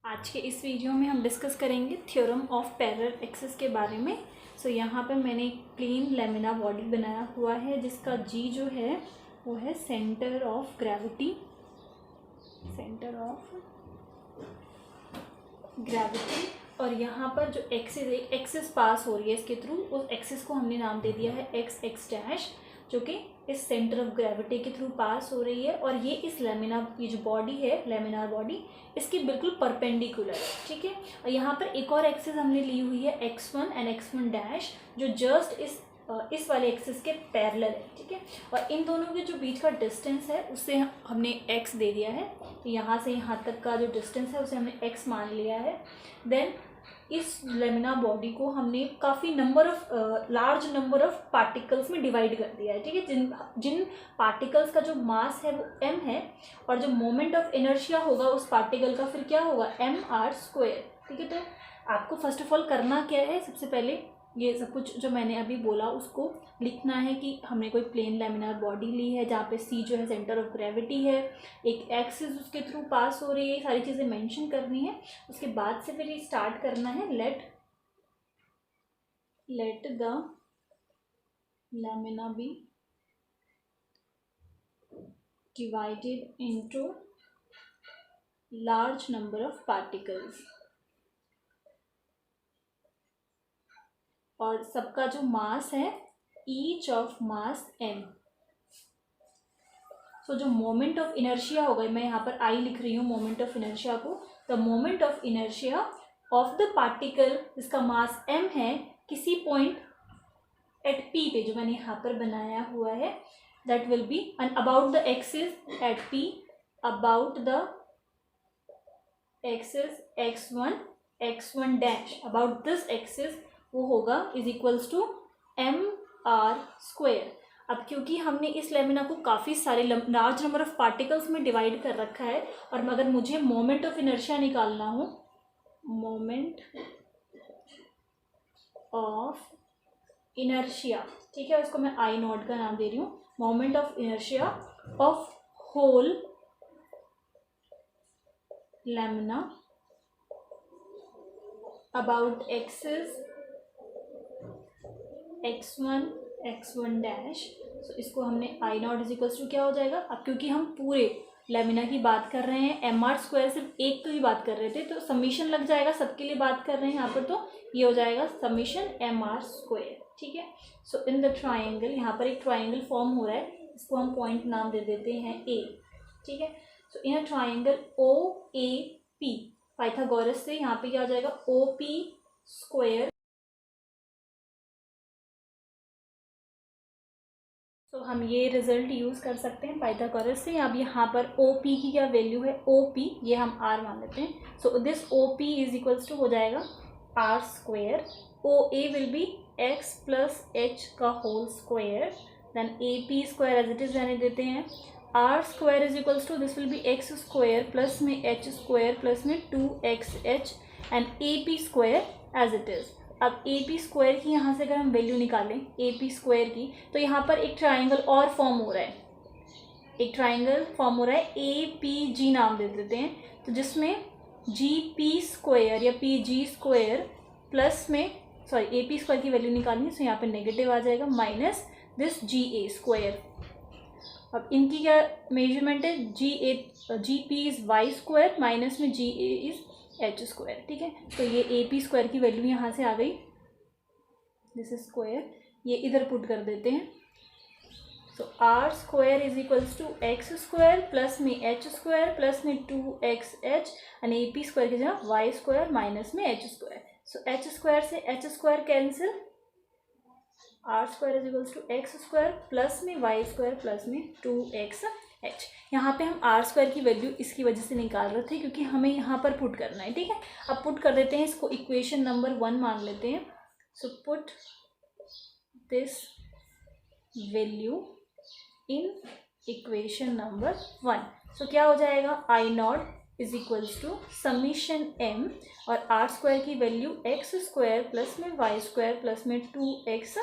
आज के इस वीडियो में हम डिस्कस करेंगे थ्योरम ऑफ पैरेलल एक्सिस के बारे में। यहाँ पे मैंने एक प्लेन लेमिना बॉडी बनाया हुआ है जिसका जी जो है वो है सेंटर ऑफ ग्रेविटी। और यहाँ पर जो एक्सिस पास हो रही है इसके थ्रू, उस एक्सिस को हमने नाम दे दिया है एक्स एक्स डैश, जो कि इस सेंटर ऑफ ग्रेविटी के थ्रू पास हो रही है। और ये इस ये जो बॉडी है, लेमिनार बॉडी, इसकी बिल्कुल परपेंडिकुलर है। ठीक है। और यहाँ पर एक और एक्सिस हमने ली हुई है x1 एंड x1 डैश, जो जस्ट इस वाले एक्सिस के पैरेलल है। ठीक है। और इन दोनों के जो बीच का डिस्टेंस है उससे हमने x दे दिया है। तो यहाँ से यहाँ तक का जो डिस्टेंस है उसे हमने x मान लिया है। देन इस लेमिना बॉडी को हमने काफ़ी लार्ज नंबर ऑफ पार्टिकल्स में डिवाइड कर दिया है। ठीक है। जिन पार्टिकल्स का जो मास है वो m है, और जो मोमेंट ऑफ इनर्शिया होगा उस पार्टिकल का फिर क्या होगा, mr²। ठीक है। तो आपको फर्स्ट ऑफ ऑल करना क्या है, सबसे पहले ये सब कुछ जो मैंने अभी बोला उसको लिखना है कि हमने कोई प्लेन लेमिनार बॉडी ली है जहाँ पे C जो है सेंटर ऑफ ग्रेविटी है, एक एक्सिस उसके थ्रू पास हो रही है, सारी चीज़ें मेंशन करनी है। उसके बाद से फिर ये स्टार्ट करना है, let the lamina be divided into large number of particles, और सबका जो मास है ईच ऑफ मास m। सो जो मोमेंट ऑफ इनर्शिया होगा, मैं यहाँ पर I लिख रही हूँ मोमेंट ऑफ इनर्शिया को, the moment of inertia of the particle जिसका मास m है किसी पॉइंट एट P पे, जो मैंने यहाँ पर बनाया हुआ है, that will be about the axis at P, about the axis x1 dash, about this axis वो होगा इज इक्वल्स टू mr²। अब क्योंकि हमने इस लेमिना को काफ़ी सारे लार्ज नंबर ऑफ पार्टिकल्स में डिवाइड कर रखा है, और मगर मुझे मोमेंट ऑफ इनर्शिया निकालना हो, मोमेंट ऑफ इनर्शिया, ठीक है, उसको मैं I0 का नाम दे रही हूँ, moment of inertia of whole lamina about axis x1 dash. So इसको हमने I0 इज इक्वल्स टू क्या हो जाएगा। अब क्योंकि हम पूरे लेमिना की बात कर रहे हैं, mr² सिर्फ एक तो ही बात कर रहे थे, तो समीशन लग जाएगा, सबके लिए बात कर रहे हैं यहाँ पर, तो ये हो जाएगा समीशन mr²। ठीक है। सो इन द ट्राइंगल, यहाँ पर एक ट्राइंगल फॉर्म हो रहा है, इसको हम पॉइंट नाम दे देते हैं A। ठीक है। सो इन अ ट्राइंगल OAP, पाइथागोरस से यहाँ पे क्या हो जाएगा, OP²। तो हम ये रिजल्ट यूज़ कर सकते हैं पाइथागोरस से। अब यहाँ पर OP की क्या वैल्यू है, OP ये हम R मान लेते हैं। So this OP is equals to हो जाएगा R²। OA will be x plus h का whole square, then AP² as it is रहने देते हैं। R² is equals to this will be x² plus में h² प्लस में 2xh and AP² as it is. अब AP² की यहाँ से अगर हम वैल्यू निकालें AP² की, तो यहाँ पर एक ट्राइंगल और फॉर्म हो रहा है, APG नाम दे देते हैं, तो जिसमें GP² या PG² प्लस में, सॉरी AP² की वैल्यू निकालनी है, तो यहाँ पर नेगेटिव आ जाएगा, माइनस दिस GA²। अब इनकी क्या मेजरमेंट है, GP इज़ y² माइनस में GA इज़ h²। ठीक है। तो ये AP² की वैल्यू यहाँ से आ गई, दिस इज स्क्वायर, ये इधर पुट कर देते हैं। So R² is equals to x² plus में h² प्लस में 2xh एंड AP² की जगह y² माइनस में h²। सो h² से h² cancel, R² is equals to x² plus में y² प्लस में 2xh। यहाँ पे हम R² की वैल्यू इसकी वजह से निकाल रहे थे क्योंकि हमें यहाँ पर पुट करना है। ठीक है। अब पुट कर देते हैं, इसको इक्वेशन नंबर 1 मान लेते हैं। So put this value in equation number 1। So क्या हो जाएगा, I0 is equals to summation m, और R² की वैल्यू x² प्लस में y² प्लस में 2xh।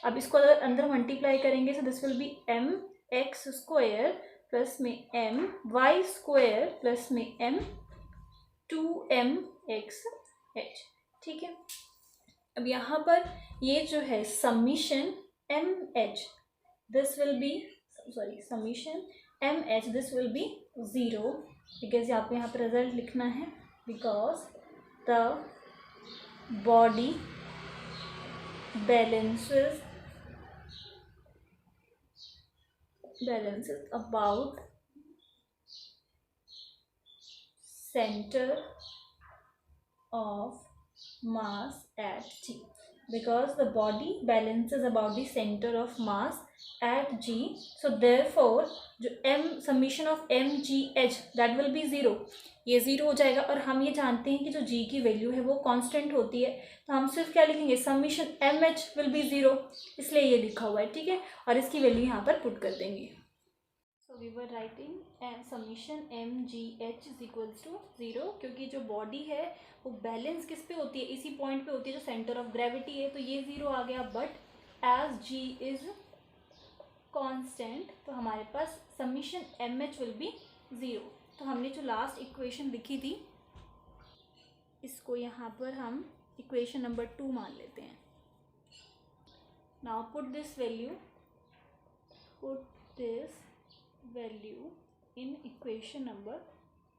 अब इसको अगर अंदर मल्टीप्लाई करेंगे तो this will B mx² plus में m y² प्लस में m 2mx(h). ठीक है, अब यहाँ पर ये जो है summation mh this will B summation mh this will be 0 because आपको यहाँ पर रिजल्ट लिखना है because the body balances about center of mass at G, because the body balances about the center of mass at G, so therefore जो m summation of mgh that will be 0, ये 0 हो जाएगा। और हम ये जानते हैं कि जो g की वैल्यू है वो कांस्टेंट होती है, तो हम सिर्फ क्या लिखेंगे समीशन mh विल बी 0, इसलिए ये लिखा हुआ है। ठीक है, और इसकी वैल्यू यहाँ पर पुट कर देंगे। So we were writing summation mgh is equals to 0, क्योंकि जो बॉडी है वो बैलेंस किस पे होती है, इसी पॉइंट पे होती है जो सेंटर ऑफ ग्रेविटी है, तो ये 0 आ गया। But as g is constant तो हमारे पास समीशन mh विल बी 0। तो हमने जो लास्ट इक्वेशन लिखी थी इसको यहाँ पर हम इक्वेशन नंबर 2 मान लेते हैं। Now put this value in equation number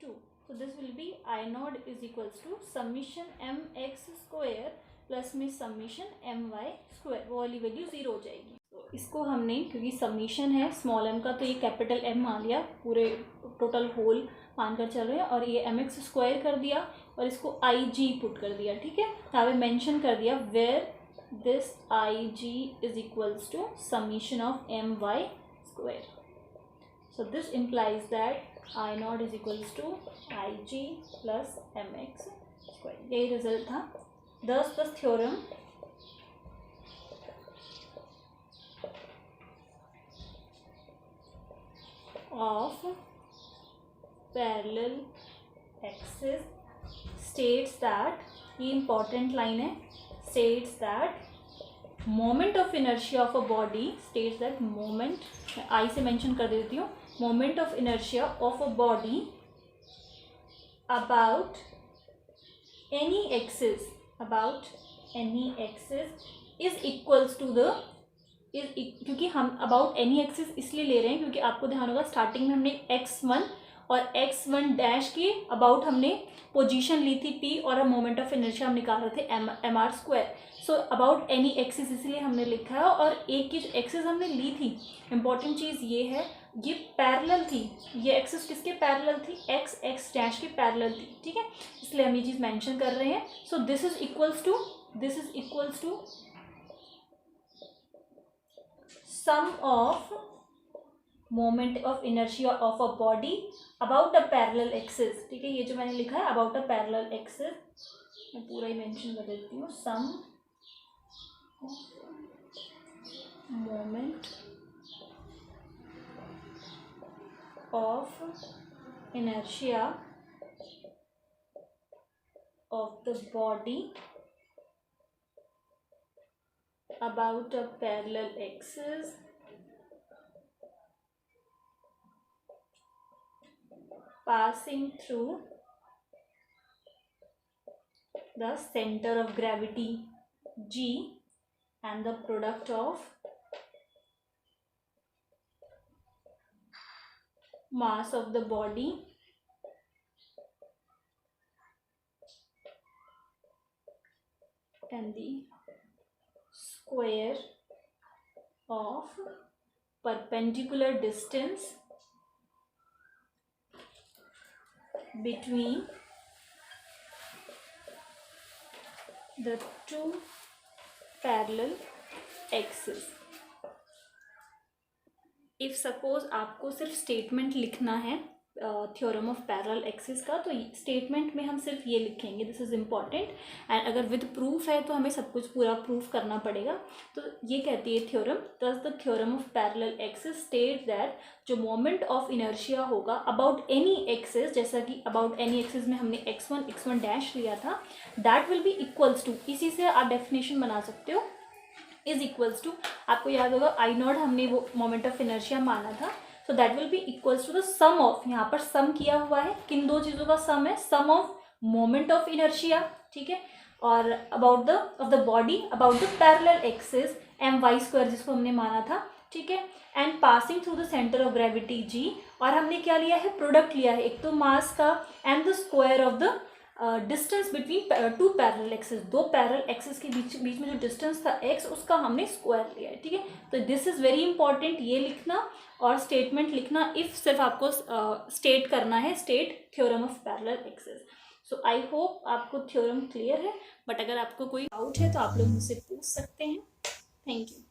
2. So this will be I naught is equals to summation mx square plus में समीशन my स्क्वायर, वो वाली वैल्यू 0 हो जाएगी। तो इसको हमने क्योंकि समीशन है स्मॉल m का तो ये कैपिटल M मान लिया, पूरे टोटल होल मानकर चल रहे हैं, और ये mx स्क्वायर कर दिया और इसको ig पुट कर दिया। ठीक है, यहाँ पे मेंशन कर दिया where this ig is equals to summation of my square. So this implies that I naught is equals to Ig plus mx square। यही रिजल्ट था। Thus the theorem of parallel axis states that, ये important line है, states that moment of inertia of a body, states that moment, I से mention कर देती हूँ, moment of inertia of a body about any axis is equals to the क्योंकि हम about any axis इसलिए ले रहे हैं क्योंकि आपको ध्यान होगा स्टार्टिंग में हमने x1 और x1 डैश की अबाउट हमने पोजीशन ली थी p और मोमेंट ऑफ इनर्शिया हम निकाल रहे थे mr square. So about any axis इसलिए हमने लिखा है, और एक की जो एक्सिस हमने ली थी, इम्पॉर्टेंट चीज़ ये है ये पैरेलल थी, ये एक्सिस किसके पैरेलल थी, x डैश के पैरेलल थी। ठीक है, इसलिए हम ये चीज़ मेंशन कर रहे हैं। So this is equals to sum of moment of inertia of a body about a parallel axis. ठीक है, ये जो मैंने लिखा है अबाउट अ पैरेलल एक्सिस, मैं पूरा ही मेंशन कर देती हूँ, सम moment of inertia of the body about a parallel axis passing through the center of gravity G and the product of mass of the body and the square of perpendicular distance between the two parallel axes। If suppose आपको सिर्फ statement लिखना है theorem of parallel axis का, तो statement में हम सिर्फ ये लिखेंगे, दिस इज़ इम्पॉर्टेंट। एंड अगर विद प्रूफ है तो हमें सब कुछ पूरा प्रूफ करना पड़ेगा। तो ये कहती है थ्योरम, दस the theorem of parallel axis state that जो मोमेंट ऑफ इनर्शिया होगा अबाउट एनी एक्सिस, जैसा कि अबाउट एनी एक्सिस में हमने x1 डैश लिया था, that will be equals to, इसी से आप डेफिनेशन बना सकते हो, इज इक्वल्स टू, आपको याद होगा आई नॉट हमने वो मोमेंट ऑफ इनर्शिया माना था, so that will be equals to the sum of, यहाँ पर सम किया हुआ है, किन दो चीज़ों का सम है, सम ऑफ मोमेंट ऑफ इनर्शिया, ठीक है, और about the of the body about the parallel axis my² जिसको हमने माना था, ठीक है, and passing through the centre of gravity g, और हमने क्या लिया है, प्रोडक्ट लिया है, एक तो मास का and the square of the distance between two parallel axis, दो पैरेलल एक्सिस के बीच में जो डिस्टेंस था x, उसका हमने स्क्वायर लिया है, ठीक है। तो दिस इज़ वेरी इंपॉर्टेंट, ये लिखना और स्टेटमेंट लिखना इफ सिर्फ आपको स्टेट करना है, state theorem of parallel axis. So I hope आपको थ्योरम क्लियर है, बट अगर आपको कोई डाउट है तो आप लोग मुझसे पूछ सकते हैं। Thank you.